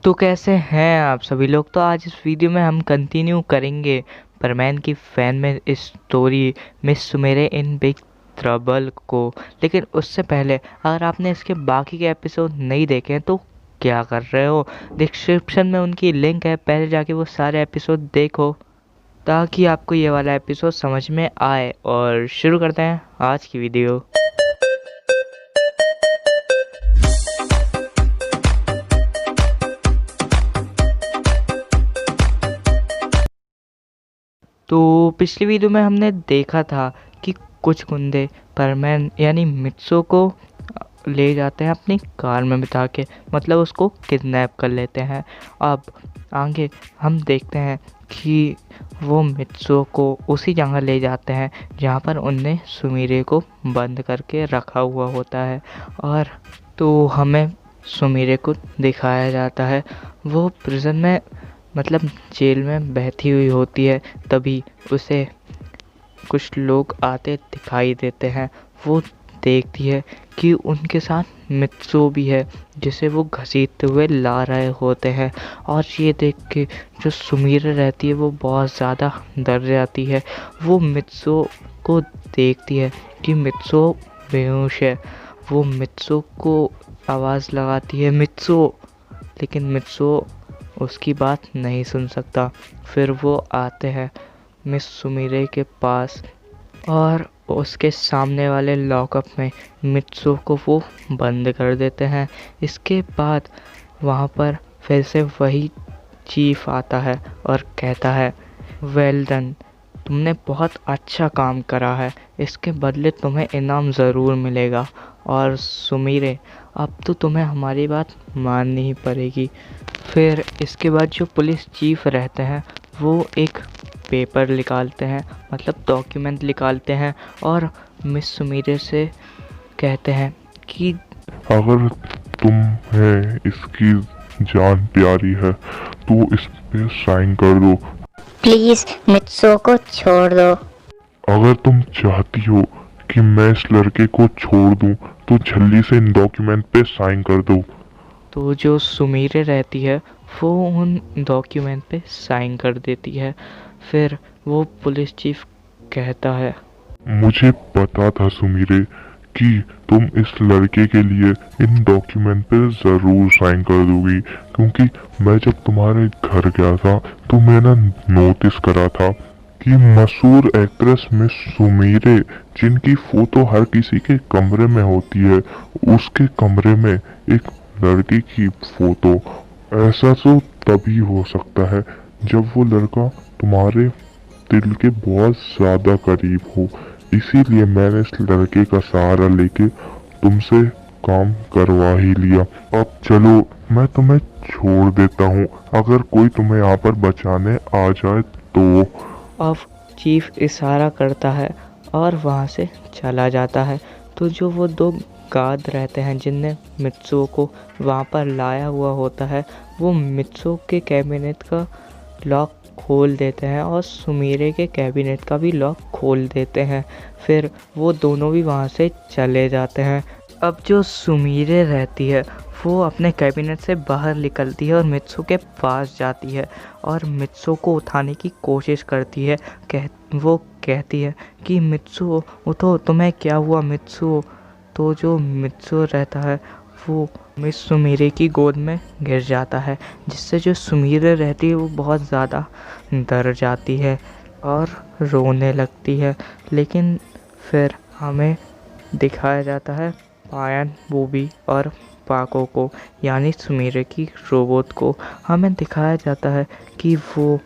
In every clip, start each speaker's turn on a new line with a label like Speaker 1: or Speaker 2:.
Speaker 1: तो कैसे हैं आप सभी लोग। तो आज इस वीडियो में हम कंटिन्यू करेंगे परमैन की फैन में story miss सुमेरे in big trouble को। लेकिन उससे पहले अगर आपने इसके बाकी के एपिसोड नहीं देखे हैं तो क्या कर रहे हो। डिस्क्रिप्शन में उनकी लिंक है, पहले जाके वो सारे एपिसोड देखो ताकि आपको ये वाला एपिसोड समझ में आए। और शुरू करते हैं आज की वीडियो। तो पिछली वीडियो में हमने देखा था कि कुछ गुंडे परमैन यानी मित्सो को ले जाते हैं अपनी कार में बिठा के, मतलब उसको किडनैप कर लेते हैं। अब आगे हम देखते हैं कि वो मित्सो को उसी जगह ले जाते हैं जहाँ पर उनने सुमीरे को बंद करके रखा हुआ होता है। और तो हमें सुमीरे को दिखाया जाता है वो प्रिजन में, मतलब जेल में बैठी हुई होती है। तभी उसे कुछ लोग आते दिखाई देते हैं। वो देखती है कि उनके साथ मित्सो भी है जिसे वो घसीटते हुए ला रहे होते हैं। और ये देख के जो सुमीरे रहती है वो बहुत ज़्यादा डर जाती है। वो मित्सो को देखती है कि मित्सो बेहोश है। वो मित्सो को आवाज़ लगाती है, मित्सो, लेकिन मित्सो उसकी बात नहीं सुन सकता। फिर वो आते हैं मिस सुमीरे के पास और उसके सामने वाले लॉकअप में मित्सो को वो बंद कर देते हैं। इसके बाद वहाँ पर फिर से वही चीफ आता है और कहता है, वेल डन, तुमने बहुत अच्छा काम करा है, इसके बदले तुम्हें इनाम ज़रूर मिलेगा। और सुमीरे, अब तो तुम्हें हमारी बात माननी ही पड़ेगी। फिर इसके बाद जो पुलिस चीफ रहते हैं वो एक पेपर निकालते हैं, मतलब डॉक्यूमेंट निकालते हैं और मिस सुमीरे से कहते हैं कि
Speaker 2: अगर तुम्हें इसकी जान प्यारी है तो इस पे साइन कर दो।
Speaker 3: प्लीज मित्सो को छोड़ दो।
Speaker 2: अगर तुम चाहती हो कि मैं इस लड़के को छोड़ दूं तो जल्दी से इन डॉक्यूमेंट पे साइन कर दो।
Speaker 1: तो जो सुमीरे रहती है वो उन डॉक्यूमेंट पे साइन कर देती है। फिर वो पुलिस चीफ कहता है,
Speaker 2: मुझे पता था सुमीरे कि तुम इस लड़के के लिए इन डॉक्यूमेंट पे ज़रूर साइन कर दोगी, क्योंकि मैं जब तुम्हारे घर गया था तो मैंने नोटिस करा था कि मशहूर एक्ट्रेस मिस सुमीरे, जिनकी फोटो हर किसी के कमरे में होती है, उसके कमरे में एक लड़की की फोटो। ऐसा तो तभी हो सकता है जब वो लड़का तुम्हारे दिल के बहुत ज़्यादा करीब हो। इसीलिए मैंने इस लड़के का सहारा लेके तुमसे काम करवा ही लिया। अब चलो, मैं तुम्हें छोड़ देता हूँ, अगर कोई तुम्हें यहाँ पर बचाने आ जाए तो।
Speaker 1: अब चीफ इशारा करता है और वहाँ से चला जाता है। तो जो वो दो गार्ड रहते हैं जिनने मित्सो को वहाँ पर लाया हुआ होता है, वो मित्सो के कैबिनेट का लॉक खोल देते हैं और सुमीरे के कैबिनेट का भी लॉक खोल देते हैं। फिर वो दोनों भी वहाँ से चले जाते हैं। अब जो सुमीरे रहती है वो अपने कैबिनेट से बाहर निकलती है और मित्सो के पास जाती है और मित्सो को उठाने की कोशिश करती है। वो कहती है कि मित्सो उठो, तुम्हें क्या हुआ मित्सो। तो जो मित्सो रहता है वो मिस सुमीरे की गोद में गिर जाता है, जिससे जो सुमीरे रहती है वो बहुत ज़्यादा डर जाती है और रोने लगती है। लेकिन फिर हमें दिखाया जाता है पायन, बूबी और पाको को, यानी सुमीरे की रोबोट को। हमें दिखाया जाता है कि वो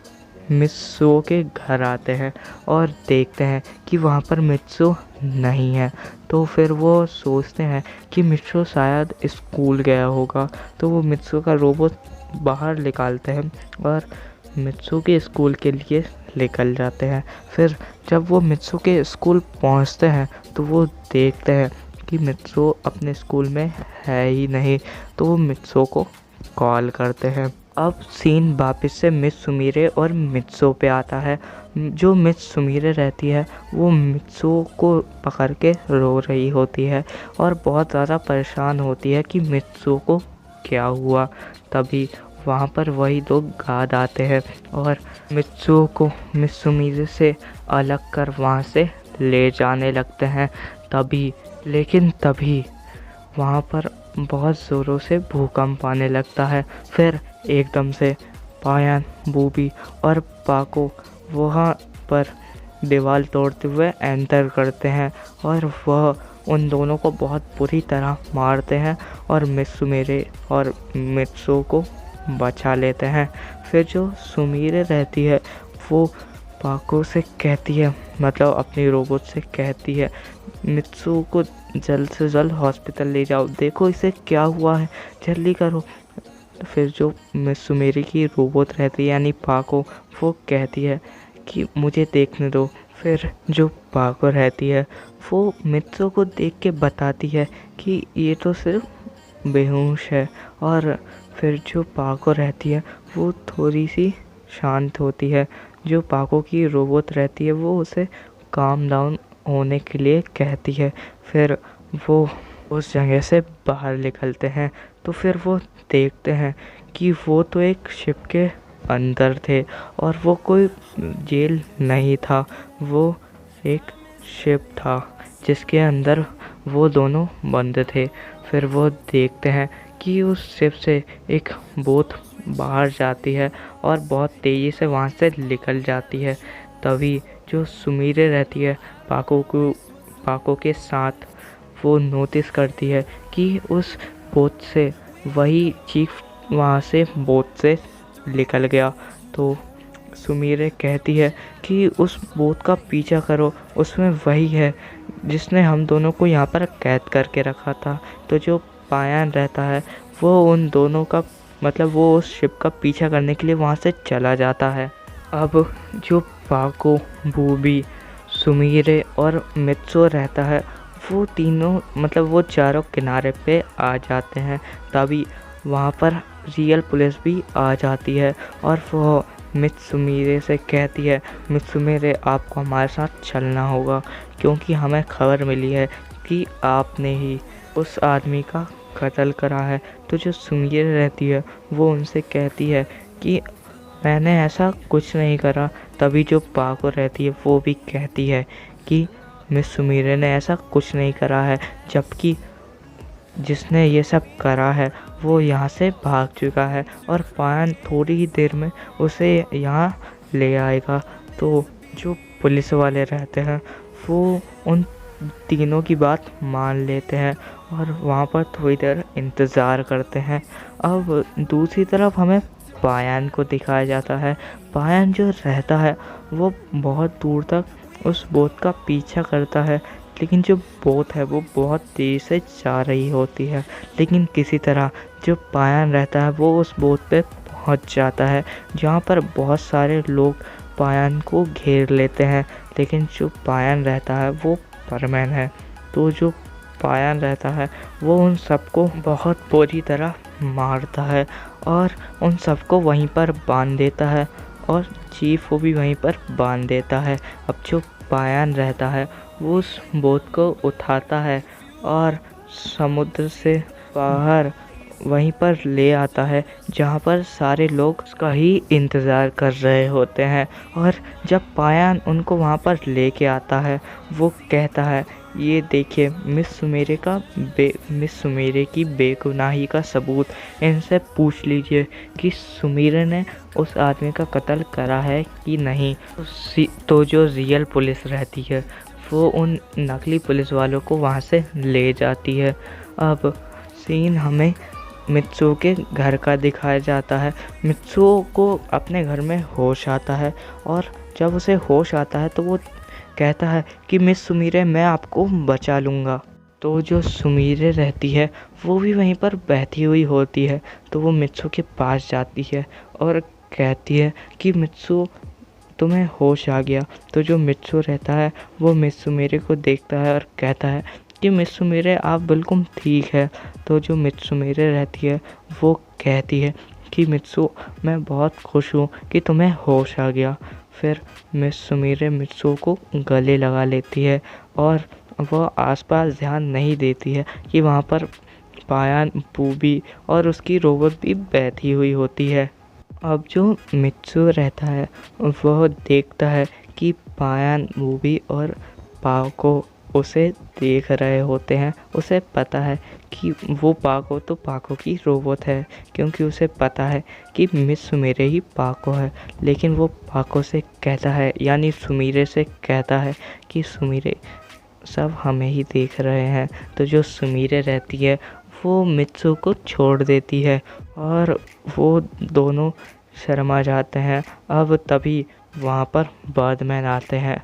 Speaker 1: मित्सो के घर आते हैं और देखते हैं कि वहाँ पर मित्सो नहीं है। तो फिर वो सोचते हैं कि मित्सो शायद स्कूल गया होगा। तो वो मित्सो का रोबोट बाहर निकालते हैं और मित्सो के स्कूल के लिए निकल जाते हैं। फिर जब वो मित्सो के स्कूल पहुँचते हैं तो वो देखते हैं कि मित्सो अपने स्कूल में है ही नहीं। तो वो मित्सो को कॉल करते हैं। अब सीन वापस से मिस सुमीरे और मित्सो पे आता है। जो मिस सुमीरे रहती है वो मित्सो को पकड़ के रो रही होती है और बहुत ज़्यादा परेशान होती है कि मित्सो को क्या हुआ। तभी वहाँ पर वही दो गार्ड आते हैं और मित्सुओ को मित्सुमिरे से अलग कर वहाँ से ले जाने लगते हैं। तभी वहाँ पर बहुत ज़ोरों से भूकंप आने लगता है। फिर एकदम से पायान, बूबी और पाको वहाँ पर दीवार तोड़ते हुए एंटर करते हैं और वह उन दोनों को बहुत बुरी तरह मारते हैं और मित्सुमिरे और मित्सुओ को बचा लेते हैं। फिर जो सुमिरे रहती है वो पाको से कहती है, मतलब अपनी रोबोट से कहती है, मित्सुओ को जल्द से जल्द हॉस्पिटल ले जाओ, देखो इसे क्या हुआ है, जल्दी करो। फिर जो मित्सुमिरे की रोबोट रहती है यानी पाको, वो कहती है कि मुझे देखने दो। फिर जो पाको रहती है वो मित्सुओ को देख के बताती है कि ये तो सिर्फ बेहोश है। और फिर जो पाको रहती है वो थोड़ी सी शांत होती है। जो पाको की रोबोट रहती है वो उसे काम डाउन होने के लिए कहती है। फिर वो उस जगह से बाहर निकलते हैं तो फिर वो देखते हैं कि वो तो एक शिप के अंदर थे और वो कोई जेल नहीं था, वो एक शिप था जिसके अंदर वो दोनों बंद थे। फिर वो देखते हैं कि उस शिप से एक बोट बाहर जाती है और बहुत तेज़ी से वहाँ से निकल जाती है। तभी जो सुमिरे रहती है पाको के साथ, वो नोटिस करती है कि उस बोट से वही चीफ वहाँ से बोट से निकल गया। तो सुमिरे कहती है कि उस बोट का पीछा करो, उसमें वही है जिसने हम दोनों को यहाँ पर कैद करके रखा था। तो जो पायान रहता है वो उन दोनों का मतलब वो उस शिप का पीछा करने के लिए वहाँ से चला जाता है। अब जो पाको, बूबी, सुमिरे और मित्सुओ रहता है वो तीनों मतलब वो चारों किनारे पे आ जाते हैं। तभी वहाँ पर रियल पुलिस भी आ जाती है और वो मित्सुमिरे से कहती है, मित्सुमिरे आपको हमारे साथ चलना होगा क्योंकि हमें खबर मिली है कि आपने ही उस आदमी का कत्ल करा है। तो जो सुमिरे रहती है वो उनसे कहती है कि मैंने ऐसा कुछ नहीं करा। तभी जो पाको रहती है वो भी कहती है कि मित्सुमिरे ने ऐसा कुछ नहीं करा है, जबकि जिसने ये सब करा है वो यहाँ से भाग चुका है और पायान थोड़ी ही देर में उसे यहाँ ले आएगा। तो जो पुलिस वाले रहते हैं वो उन तीनों की बात मान लेते हैं और वहाँ पर थोड़ी देर इंतज़ार करते हैं। अब दूसरी तरफ हमें पायान को दिखाया जाता है। पायान जो रहता है वो बहुत दूर तक उस बोट का पीछा करता है, लेकिन जो बोट है वो बहुत तेज़ी से जा रही होती है। लेकिन किसी तरह जो पायान रहता है वो उस बोट पे पहुंच जाता है, जहाँ पर बहुत सारे लोग पायान को घेर लेते हैं। लेकिन जो पायान रहता है वो परमैन है। तो जो पायान रहता है वो उन सबको बहुत बुरी तरह मारता है और उन सबको वहीं पर बांध देता है और चीफ को भी वहीं पर बांध देता है। अब जो पायान रहता है वो उस बोट को उठाता है और समुद्र से बाहर वहीं पर ले आता है, जहाँ पर सारे लोग उसका ही इंतज़ार कर रहे होते हैं। और जब पायान उनको वहाँ पर लेके आता है वो कहता है, ये देखिए मिस सुमेरे की बेगुनाही का सबूत, इनसे पूछ लीजिए कि सुमेरे ने उस आदमी का कत्ल करा है कि नहीं। तो जो रियल पुलिस रहती है वो उन नकली पुलिस वालों को वहाँ से ले जाती है। अब सीन हमें मित्सुओ के घर का दिखाया जाता है। मित्सुओ को अपने घर में होश आता है और जब उसे होश आता है तो वो कहता है कि मिस सुमिरे मैं आपको बचा लूँगा। तो जो सुमिरे रहती है वो भी वहीं पर बहती हुई होती है। तो वो मित्सुओ के पास जाती है और कहती है कि मित्सुओ तुम्हें होश आ गया। तो जो मित्सुओ रहता है वो मिस सुमिरे को देखता है और कहता है कि मिस सुमिरे आप बिल्कुल ठीक है। तो जो मिस सुमिरे रहती है वो कहती है कि मित्सुओ मैं बहुत खुश हूँ कि तुम्हें होश आ गया। फिर मिस सुमिरे मित्सुओ को गले लगा लेती है और वह आसपास ध्यान नहीं देती है कि वहाँ पर पायान बूबी और उसकी रोबोट भी बैठी हुई होती है। अब जो मित्सु रहता है वह देखता है कि पायान बूबी और पाको उसे देख रहे होते हैं। उसे पता है कि वो पाको तो पाको की रोबोट है, क्योंकि उसे पता है कि मिस सुमीरे ही पाको है। लेकिन वो पाको से कहता है, यानी सुमीरे से कहता है कि सुमीरे सब हमें ही देख रहे हैं। तो जो सुमीरे रहती है वो मित्सु को छोड़ देती है और वो दोनों शर्मा जाते हैं। अब तभी वहाँ पर बर्डमैन आते हैं।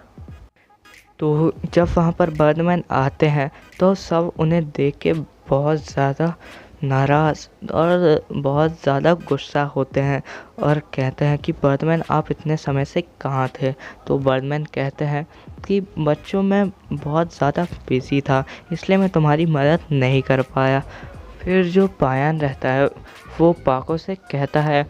Speaker 1: तो जब वहाँ पर बर्डमैन आते हैं तो सब उन्हें देख के बहुत ज़्यादा नाराज़ और बहुत ज़्यादा गुस्सा होते हैं और कहते हैं कि बर्डमैन आप इतने समय से कहाँ थे। तो बर्डमैन कहते हैं कि बच्चों मैं बहुत ज़्यादा बिज़ी था, इसलिए मैं तुम्हारी मदद नहीं कर पाया। फिर जो पायान रहता है वो पाको से कहता है,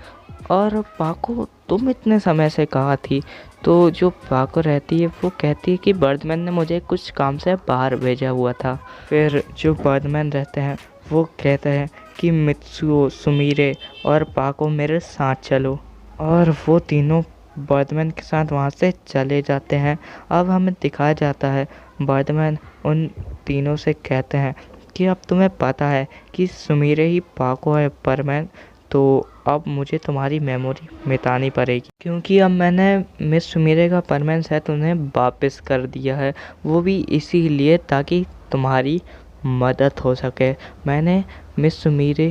Speaker 1: और पाको तुम इतने समय से कहाँ थी। तो जो पाको रहती है वो कहती है कि बर्डमैन ने मुझे कुछ काम से बाहर भेजा हुआ था। फिर जो बर्डमैन रहते हैं वो कहते हैं कि मित्सुओ, सुमीरे और पाको मेरे साथ चलो, और वो तीनों बर्डमैन के साथ वहाँ से चले जाते हैं। अब हमें दिखाया जाता है बर्डमैन उन तीनों से कहते हैं कि अब तुम्हें पता है कि सुमीरे ही पाको है परमैन, तो अब मुझे तुम्हारी मेमोरी मिटानी पड़ेगी, क्योंकि अब मैंने मिस सुमीरे का परमैन सेट उन्हें वापस कर दिया है। वो भी इसीलिए ताकि तुम्हारी मदद हो सके। मैंने मिस सुमीरे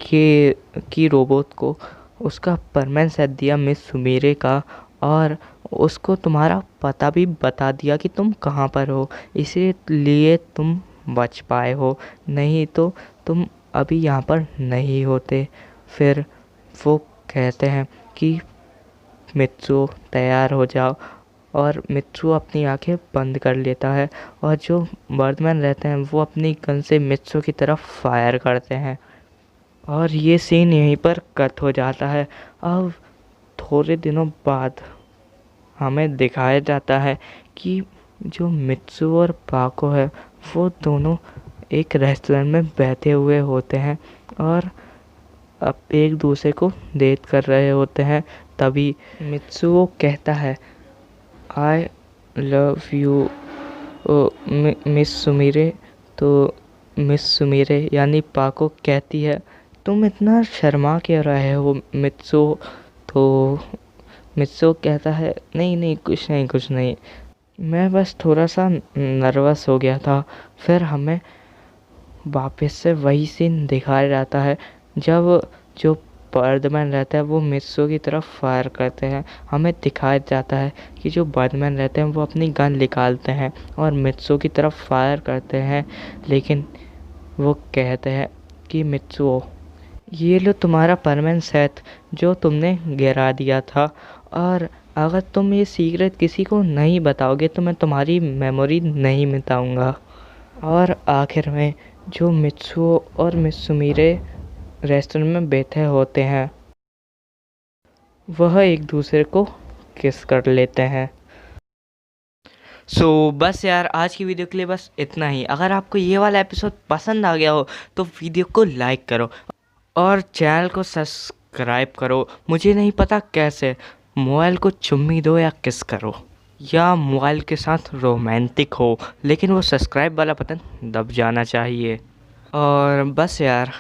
Speaker 1: की रोबोट को उसका परमैन सेट दिया मिस सुमीरे का, और उसको तुम्हारा पता भी बता दिया कि तुम कहाँ पर हो, इसीलिए तुम बच पाए हो, नहीं तो तुम अभी यहाँ पर नहीं होते। फिर वो कहते हैं कि मित्सु तैयार हो जाओ, और मित्सु अपनी आंखें बंद कर लेता है और जो बर्डमैन रहते हैं वो अपनी गन से मित्सु की तरफ फायर करते हैं और ये सीन यहीं पर कट हो जाता है। अब थोड़े दिनों बाद हमें दिखाया जाता है कि जो मित्सु और पाको है वो दोनों एक रेस्टोरेंट में बैठे हुए होते हैं और अब एक दूसरे को डेट कर रहे होते हैं। तभी मित्सुओ कहता है, I love you miss Sumire. तो मिस सुमीरे यानी पाको कहती है, तुम इतना शर्मा क्यों रहे हो मित्सुओ। तो मित्सुओ कहता है, नहीं नहीं कुछ नहीं, मैं बस थोड़ा सा नर्वस हो गया था। फिर हमें वापस से वही सीन दिखाया जाता है जब जो बर्डमैन रहता है वो मित्सु की तरफ फायर करते हैं। हमें दिखाया जाता है कि जो बर्डमैन रहते हैं वो अपनी गन निकालते हैं और मित्सु की तरफ फायर करते हैं, लेकिन वो कहते हैं कि मित्सुओ ये लो तुम्हारा परमानेंट सेट जो तुमने गिरा दिया था, और अगर तुम ये सीक्रेट किसी को नहीं बताओगे तो मैं तुम्हारी मेमोरी नहीं मिटाऊंगा। और आखिर में जो मित्सुओ और मिस सुमीरे रेस्टोरेंट में बैठे होते हैं वह एक दूसरे को किस कर लेते हैं। बस यार आज की वीडियो के लिए बस इतना ही। अगर आपको ये वाला एपिसोड पसंद आ गया हो तो वीडियो को लाइक करो और चैनल को सब्सक्राइब करो। मुझे नहीं पता कैसे, मोबाइल को चुम्मी दो या किस करो या मोबाइल के साथ रोमांटिक हो, लेकिन वो सब्सक्राइब वाला बटन दब जाना चाहिए। और बस यार